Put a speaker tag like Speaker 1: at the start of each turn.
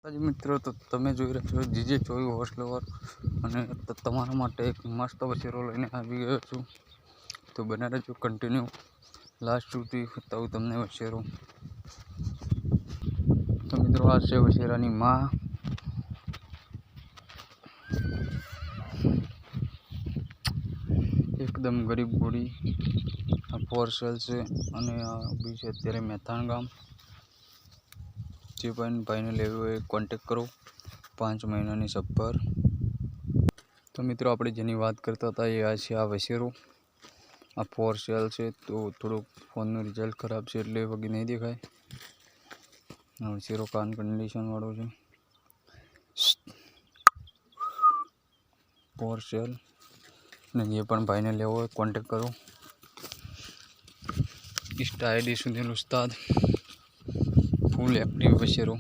Speaker 1: મિત્રો, તો તમે જોઈ રહ્યા છો જીજે 24 હોર્સ લવર અને તમારા માટે એક મસ્ત વછેરો લઈને આવી ગયો છું. તો બને રહેજો કન્ટિન્યુ લાસ્ટ સુધી, બતાવું તમને વછેરો. તો મિત્રો, આ છે વછેરાની માં. એકદમ ગરીબ ઘોડી. આ ફોર સેલ છે અને આ બી છે અત્યારે મહેતાણ ગામ. જે ભાઈને લેવી હોય કોન્ટેક કરો. 5 મહિનાની સબ્બર. તો મિત્રો, આપણે જેની વાત કરતા હતા એ આ છે આ વછેરો. આ ફોર સેલ છે. તો થોડુંક ફોનનું રિઝલ્ટ ખરાબ છે એટલે વગી નહીં દેખાય. આ વછેરો કાન કન્ડિશન વાળો છે. For sale. ને જે પણ ભાઈને લેવો હોય કોન્ટેક કરો. ઇન્સ્ટા આઈડી સુધીલ ઉસ્તાદ. Full active વછેરો.